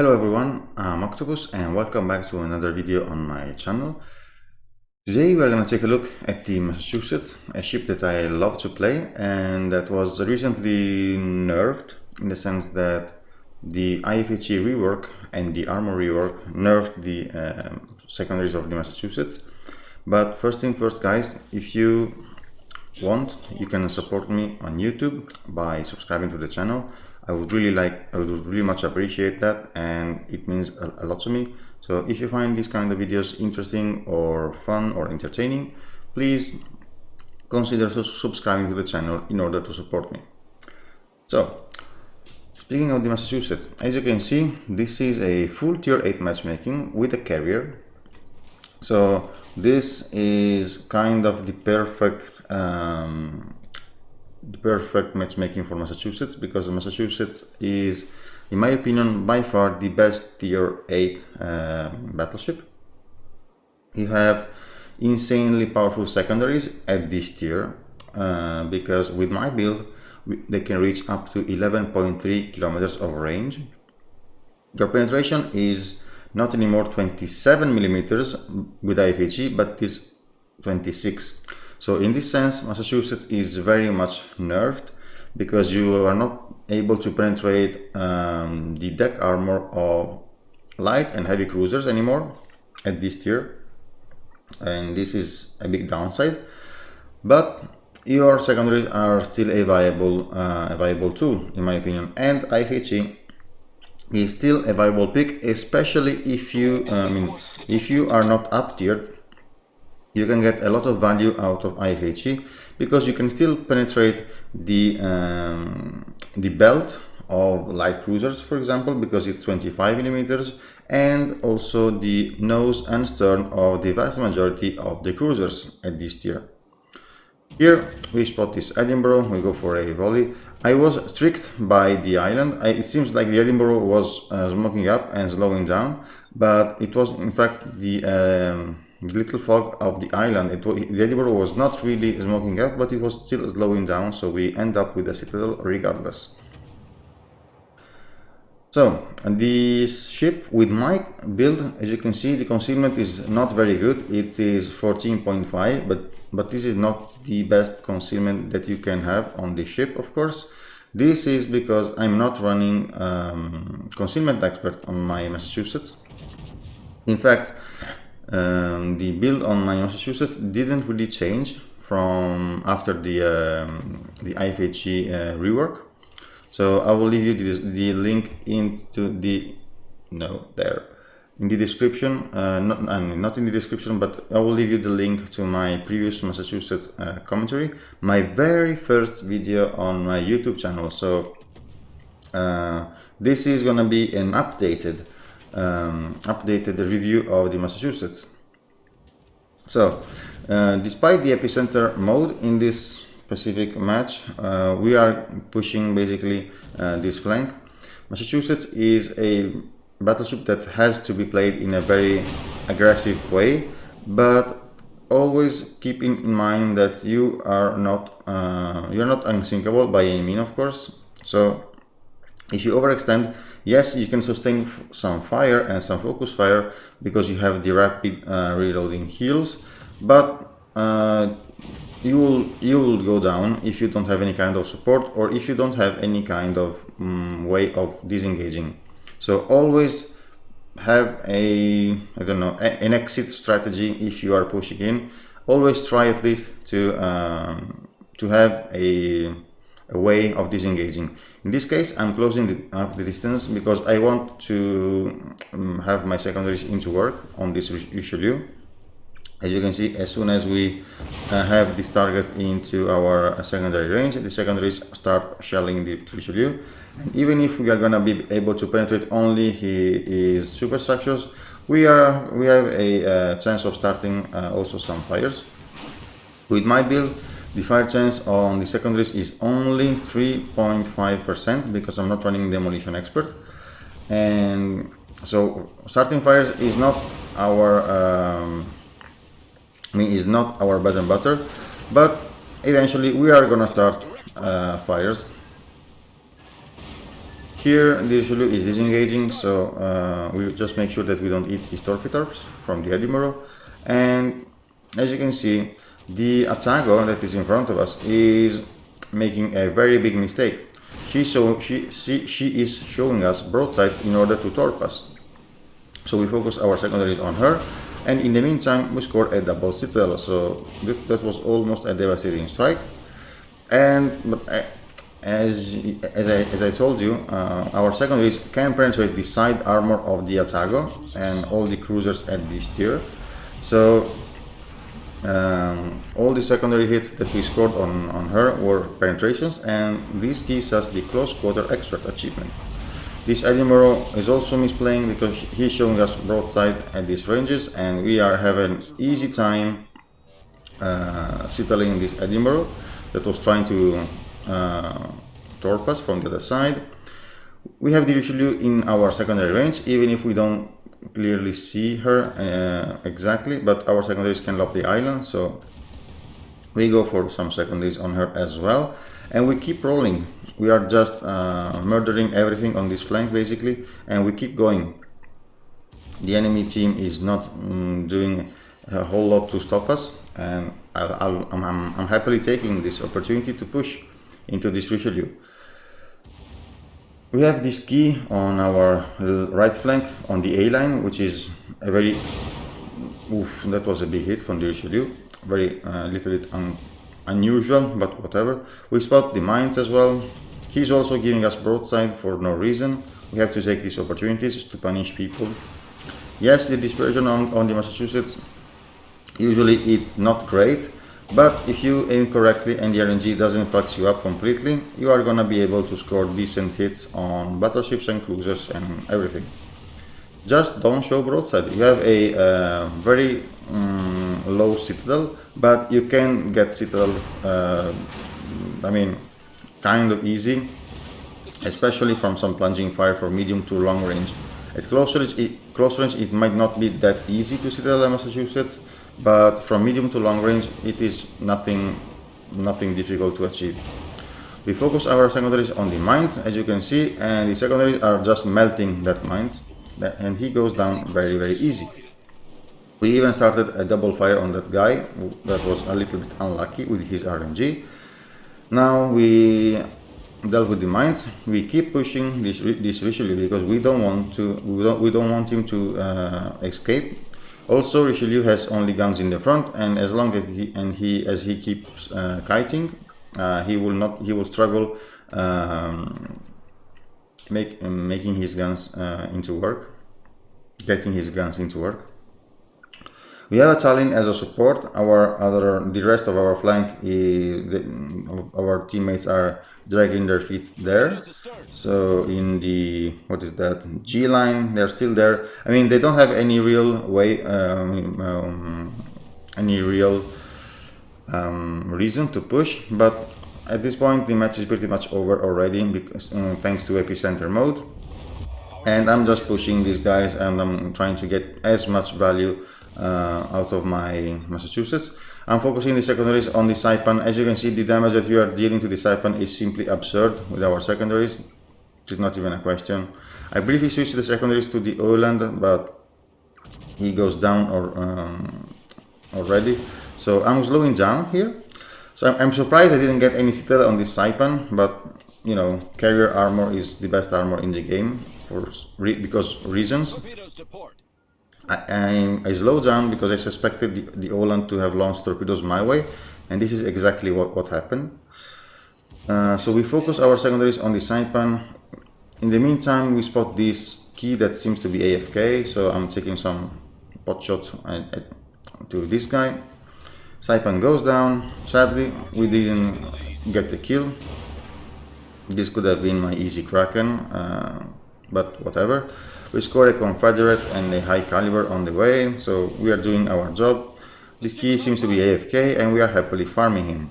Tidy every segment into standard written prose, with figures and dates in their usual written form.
Hello everyone, I'm Octopus and welcome back to another video on my channel. Today we are going to take a look at the Massachusetts, a ship that I love to play and that was recently nerfed in the sense that the ifhe rework and the armor rework nerfed the secondaries of the Massachusetts. But first thing first guys, if you want, you can support me on YouTube by subscribing to the channel. I would really much appreciate that, and it means a lot to me. So if you find these kind of videos interesting or fun or entertaining, please consider subscribing to the channel in order to support me. So speaking of the Massachusetts, as you can see, this is a full tier 8 matchmaking with a carrier. So this is kind of the perfect matchmaking for Massachusetts, because Massachusetts is, in my opinion, by far the best tier 8 battleship. You have insanely powerful secondaries at this tier, because with my build they can reach up to 11.3 kilometers of range. Your penetration is not anymore 27 millimeters with ifhe, but is 26. So in this sense, Massachusetts is very much nerfed, because you are not able to penetrate the deck armor of light and heavy cruisers anymore at this tier, and this is a big downside. But your secondaries are still a viable tool, in my opinion, and ifhe is still a viable pick, especially if you if you are not up tiered. You can get a lot of value out of ifhe, because you can still penetrate the belt of light cruisers, for example, because it's 25 millimeters, and also the nose and stern of the vast majority of the cruisers at this tier. Here we spot this Edinburgh, we go for a volley. I was tricked by the island. It seems like the Edinburgh was smoking up and slowing down, but it was in fact the little fog of the island. The Edinburgh was not really smoking up, but it was still slowing down, so we end up with a citadel regardless. So this ship with my build, as you can see, the concealment is not very good. It is 14.5, but this is not the best concealment that you can have on the ship, of course. This is because I'm not running concealment expert on my Massachusetts. In fact, the build on my Massachusetts didn't really change from after the ifhe rework. So I will leave you the link into the in the description, not in the description, but I will leave you the link to my previous Massachusetts commentary, my very first video on my YouTube channel. So this is gonna be an updated review of the Massachusetts. So despite the epicenter mode in this specific match, we are pushing basically this flank. Massachusetts is a battleship that has to be played in a very aggressive way, but always keep in mind that you are not you're not unsinkable by any means, of course. So if you overextend, yes, you can sustain some fire and some focus fire because you have the rapid reloading heals, but you will go down if you don't have any kind of support, or if you don't have any kind of way of disengaging. So always have an exit strategy if you are pushing in. Always try at least to have a way of disengaging. In this case, I'm closing up the distance because I want to have my secondaries into work on this Richelieu. As you can see, as soon as we have this target into our secondary range, the secondaries start shelling the Richelieu. And even if we are going to be able to penetrate only his superstructures, we have a chance of starting also some fires. With my build, the fire chance on the secondaries is only 3.5% because I'm not running demolition expert, and so starting fires is not our bread and butter, but eventually we are gonna start fires. Here the issue is disengaging, so we just make sure that we don't eat his torpedors from the Edinburgh. And as you can see, the Atago that is in front of us is making a very big mistake. She is showing us broadside in order to torp us. So we focus our secondaries on her, and in the meantime we scored a double citadel. So that was almost a devastating strike. But as I told you, our secondaries can penetrate the side armor of the Atago and all the cruisers at this tier. So all the secondary hits that we scored on her were penetrations, and this gives us the close quarter extract achievement. This Edinburgh is also misplaying because he's showing us broadside at these ranges, and we are having easy time settling this Edinburgh that was trying to torp us from the other side. We have the Richelieu in our secondary range, even if we don't clearly see her exactly, but our secondaries can lock the island, so we go for some secondaries on her as well, and we keep rolling. We are just murdering everything on this flank basically, and we keep going. The enemy team is not doing a whole lot to stop us, and I'm happily taking this opportunity to push into this Richelieu. We have this key on our right flank on the A line, which is a very... Oof, that was a big hit from the Richelieu. Very little bit unusual, but whatever. We spot the mines as well. He's also giving us broadside for no reason. We have to take these opportunities to punish people. Yes, the dispersion on the Massachusetts, usually it's not great, but if you aim correctly and the RNG doesn't fuck you up completely, you are gonna be able to score decent hits on battleships and cruisers and everything. Just don't show broadside. You have a very low citadel, but you can get citadel, I mean, kind of easy, especially from some plunging fire for medium to long range. At close range, it might not be that easy to citadel Massachusetts, but from medium to long range, it is nothing difficult to achieve. We focus our secondaries on the mines, as you can see, and the secondaries are just melting that mines, and he goes down very, very easy. We even started a double fire on that guy that was a little bit unlucky with his RNG. Now we dealt with the mines. We keep pushing this Richelieu because we don't want him to escape. Also, Richelieu has only guns in the front, and as long as he keeps kiting, he will struggle making his guns into work, getting his guns into work. We have a Tallinn as a support. The rest of our flank, our teammates are dragging their feet there. So in the, what is that, G line, they're still there. I mean, they don't have any real way, reason to push, but at this point the match is pretty much over already because thanks to epicenter mode. And I'm just pushing these guys, and I'm trying to get as much value out of my Massachusetts. I'm focusing the secondaries on the Saipan. As you can see, the damage that we are dealing to the Saipan is simply absurd with our secondaries. It's not even a question. I briefly switched the secondaries to the Oland, but he goes down already. So I'm slowing down here. So I'm surprised I didn't get any citadel on this Saipan, but you know, carrier armor is the best armor in the game because reasons. I slowed down because I suspected the Oland to have launched torpedoes my way, and this is exactly what happened. So we focus our secondaries on the Saipan. In the meantime, we spot this key that seems to be AFK, so I'm taking some pot shots to this guy. Saipan goes down. Sadly, we didn't get the kill. This could have been my easy Kraken, but whatever. We score a Confederate and a high caliber on the way, so we are doing our job. This key seems to be AFK, and we are happily farming him.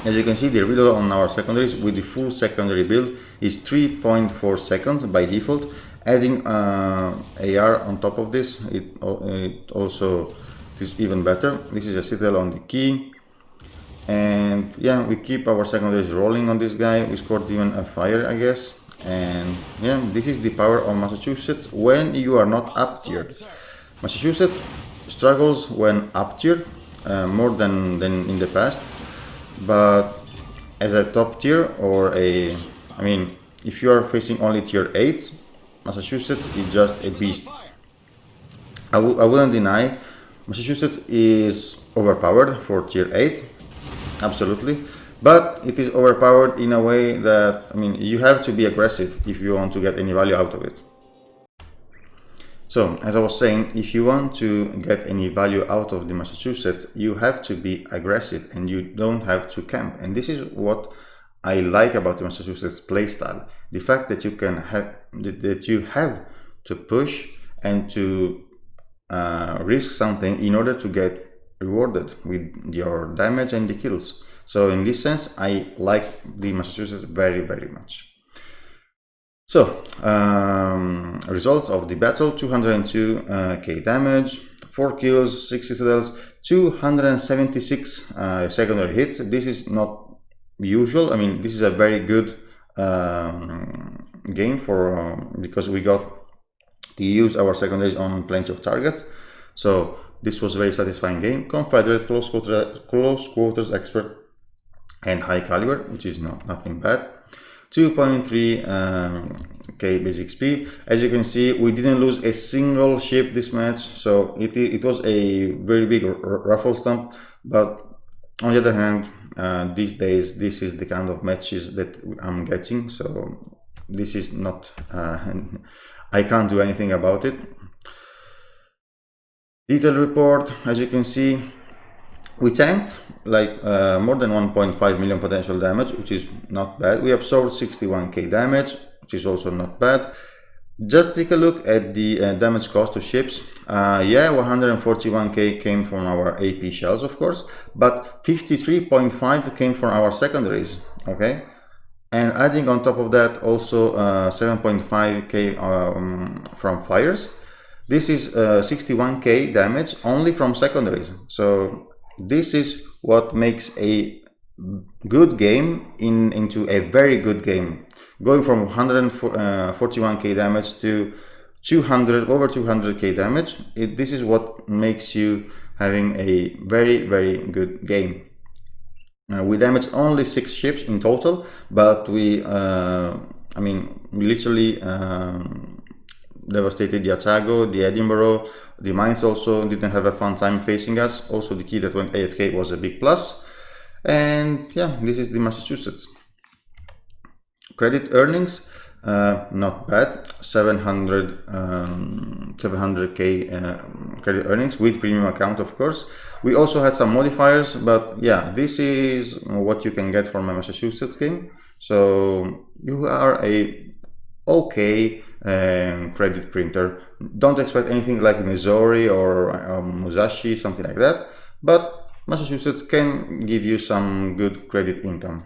As you can see, the reload on our secondaries with the full secondary build is 3.4 seconds by default. Adding AR on top of this, it also is even better. This is a citadel on the key. And yeah, we keep our secondaries rolling on this guy. We scored even a fire, I guess. And yeah, this is the power of Massachusetts when you are not up tiered. Massachusetts struggles when up tiered more than in the past, but as a top tier or a, I mean, if you are facing only tier 8s, Massachusetts is just a beast. I wouldn't deny Massachusetts is overpowered for tier 8, absolutely, but it is overpowered in a way that, I mean, you have to be aggressive if you want to get any value out of it. So, as I was saying, if you want to get any value out of the Massachusetts, you have to be aggressive and you don't have to camp. And this is what I like about the Massachusetts playstyle. The fact that you can have to push and to risk something in order to get rewarded with your damage and the kills. So in this sense, I like the Massachusetts very, very much. So, results of the battle: 202k damage, 4 kills, 6 citadels, 276 secondary hits. This is not usual. I mean, this is a very good game for because we got to use our secondaries on plenty of targets. So this was a very satisfying game. Confederate, close quarters expert, and high caliber, which is nothing bad. 2.3k basic XP. As you can see, we didn't lose a single ship this match, so it was a very big ruffle stump. But on the other hand, these days this is the kind of matches that I'm getting, so this is not I can't do anything about it. Detailed report. As you can see, we tanked like more than 1.5 million potential damage, which is not bad. We absorbed 61k damage, which is also not bad. Just take a look at the damage cost to ships. Yeah, 141k came from our AP shells, of course, but 53.5 came from our secondaries, okay? And adding on top of that also 7.5k from fires. This is 61k damage only from secondaries. So this is what makes a good game into a very good game. Going from 141k damage to over 200k damage, this is what makes you having a very, very good game. We damaged only 6 ships in total, but we literally devastated the Otago, the Edinburgh. The mines also didn't have a fun time facing us. Also, the key that went AFK was a big plus. And yeah, this is the Massachusetts. Credit earnings, not bad. 700k credit earnings with premium account, of course. We also had some modifiers, but yeah, this is what you can get from a Massachusetts game. So you are a okay credit printer. Don't expect anything like Missouri or Musashi, something like that, but Massachusetts can give you some good credit income.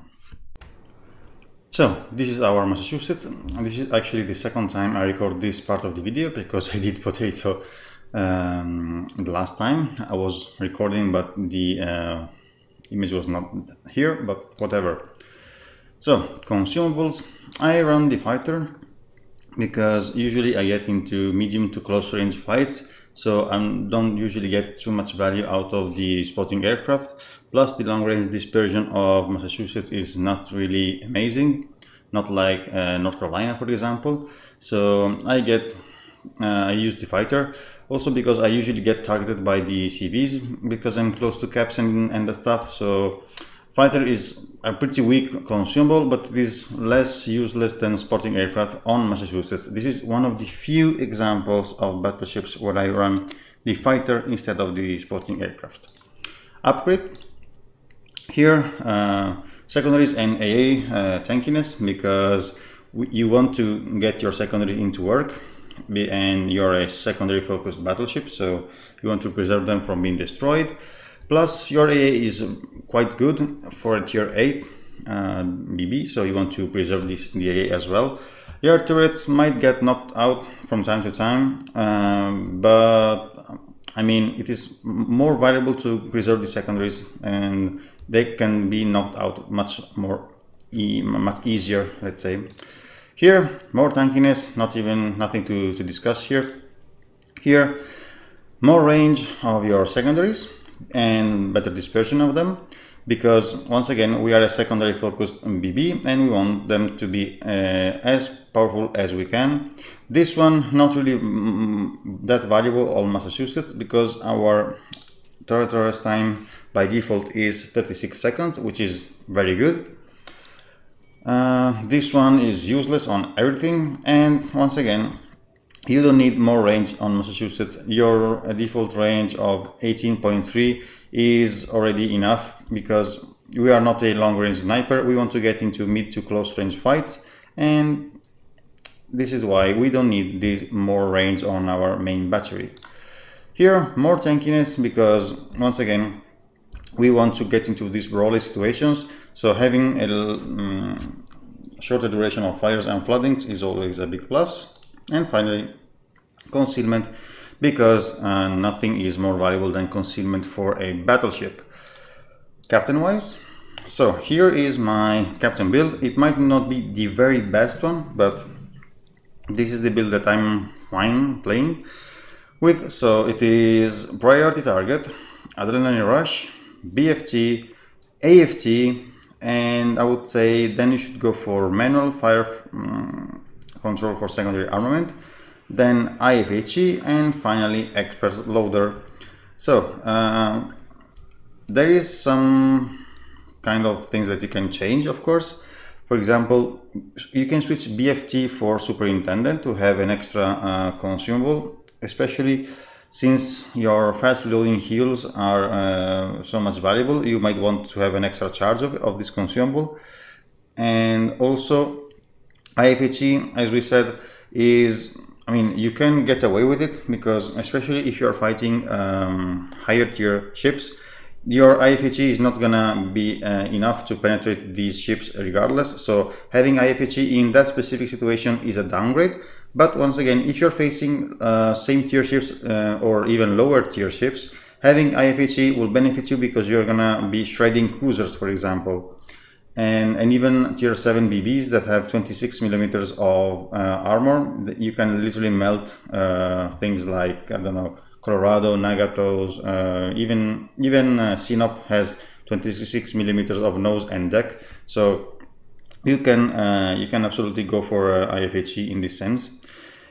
So this is our Massachusetts. This is actually the second time I record this part of the video because I did potato the last time I was recording, but the image was not here, but whatever. So consumables, I run the fighter because usually I get into medium to close range fights, so I don't usually get too much value out of the spotting aircraft. Plus the long range dispersion of Massachusetts is not really amazing, not like North Carolina, for example. So I use the fighter also because I usually get targeted by the CVs because I'm close to caps and the stuff. So fighter is a pretty weak consumable, but it is less useless than sporting aircraft on Massachusetts. This is one of the few examples of battleships where I run the fighter instead of the sporting aircraft. Upgrade. Here, secondaries and AA tankiness, because you want to get your secondary into work, and you're a secondary focused battleship, so you want to preserve them from being destroyed. Plus your AA is quite good for a tier 8 BB, so you want to preserve the AA as well. Your turrets might get knocked out from time to time, but I mean, it is more valuable to preserve the secondaries and they can be knocked out much easier, let's say. Here, more tankiness, nothing to discuss here. Here, more range of your secondaries and better dispersion of them, because once again we are a secondary focused BB and we want them to be as powerful as we can. This one not really that valuable on Massachusetts, because our turret arrest time by default is 36 seconds, which is very good. This one is useless on everything, and once again you don't need more range on Massachusetts. Your default range of 18.3 is already enough, because we are not a long range sniper. We want to get into mid to close range fights, and this is why we don't need this more range on our main battery. Here, more tankiness, because once again we want to get into these brawly situations, so having a shorter duration of fires and floodings is always a big plus. And finally, concealment, because nothing is more valuable than concealment for a battleship. Captain wise, so here is my captain build. It might not be the very best one, but this is the build that I'm fine playing with. So it is priority target, adrenaline rush, BFT, AFT, and I would say then you should go for manual fire control for secondary armament, then ifhe, and finally expert loader. So there is some kind of things that you can change, of course. For example, you can switch BFT for superintendent to have an extra consumable, especially since your fast reloading heals are so much valuable. You might want to have an extra charge of this consumable. And also ifhe, as we said, is, I mean, you can get away with it, because especially if you're fighting higher tier ships, your ifhe is not gonna be enough to penetrate these ships regardless. So having ifhe in that specific situation is a downgrade. But once again, if you're facing same tier ships or even lower tier ships, having ifhe will benefit you, because you're gonna be shredding cruisers, for example, and even tier 7 BBs that have 26 millimeters of armor. You can literally melt things like, I don't know, Colorado, Nagatos, even Sinop has 26 millimeters of nose and deck. So you can absolutely go for ifhe in this sense.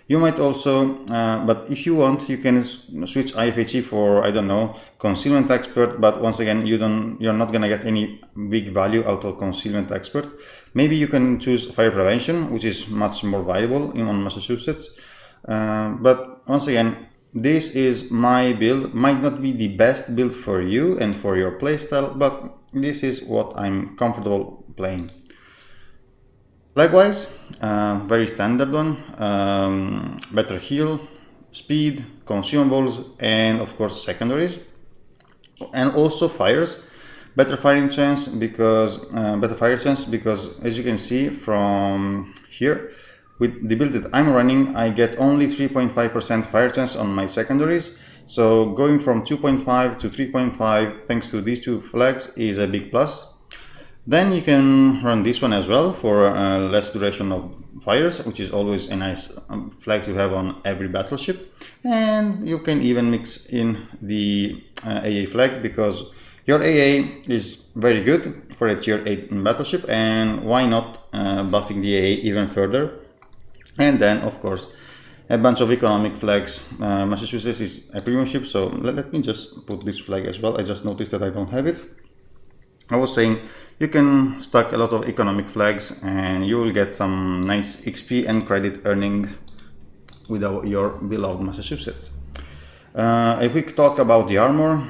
You might also, but if you want, you can switch ifhe for, I don't know, concealment expert. But once again, you're not gonna get any big value out of concealment expert. Maybe you can choose fire prevention, which is much more valuable on Massachusetts. But once again, this is my build. Might not be the best build for you and for your playstyle, but this is what I'm comfortable playing. Likewise, very standard one, better heal, speed, consumables, and of course secondaries, and also fires. Better fire chance, because as you can see from here, with the build that I'm running, I get only 3.5% fire chance on my secondaries. So going from 2.5 to 3.5 thanks to these two flags is a big plus. Then you can run this one as well for less duration of fires, which is always a nice flag to have on every battleship. And you can even mix in the AA flag, because your AA is very good for a tier 8 battleship, and why not buffing the AA even further. And then of course a bunch of economic flags. Massachusetts is a premium ship, so let me just put this flag as well. I just noticed that I don't have it. I was saying you can stack a lot of economic flags and you will get some nice XP and credit earning with your beloved Massachusetts. A quick talk about the armor.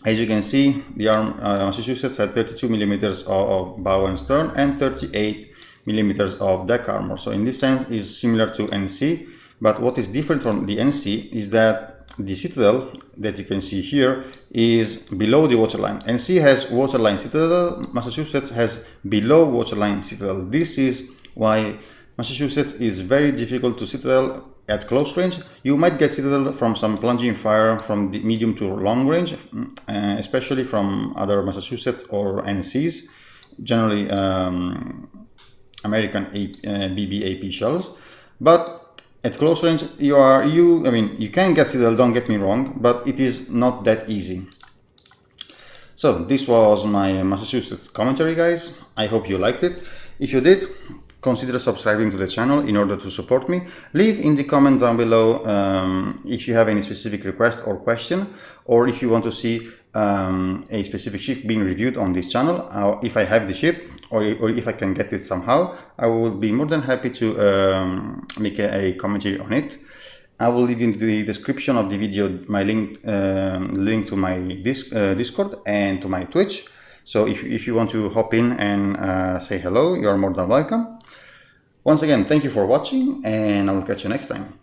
As you can see, the Massachusetts had 32 millimeters of bow and stern and 38 millimeters of deck armor. So in this sense is similar to NC, but what is different from the NC is that the citadel that you can see here is below the waterline. NC has waterline citadel, Massachusetts has below waterline citadel. This is why Massachusetts is very difficult to citadel at close range, you might get citadel from some plunging fire from the medium to long range, especially from other Massachusetts or NCs, generally American BB-AP shells. But at close range, you can get citadel, don't get me wrong, but it is not that easy. So this was my Massachusetts commentary, guys. I hope you liked it. If you did, consider subscribing to the channel in order to support me. Leave in the comments down below if you have any specific request or question, or if you want to see a specific ship being reviewed on this channel, if I have the ship, or if I can get it somehow. I would be more than happy to make a commentary on it. I will leave in the description of the video my link to my Discord and to my Twitch. So if you want to hop in and say hello, you're more than welcome. Once again, thank you for watching, and I will catch you next time.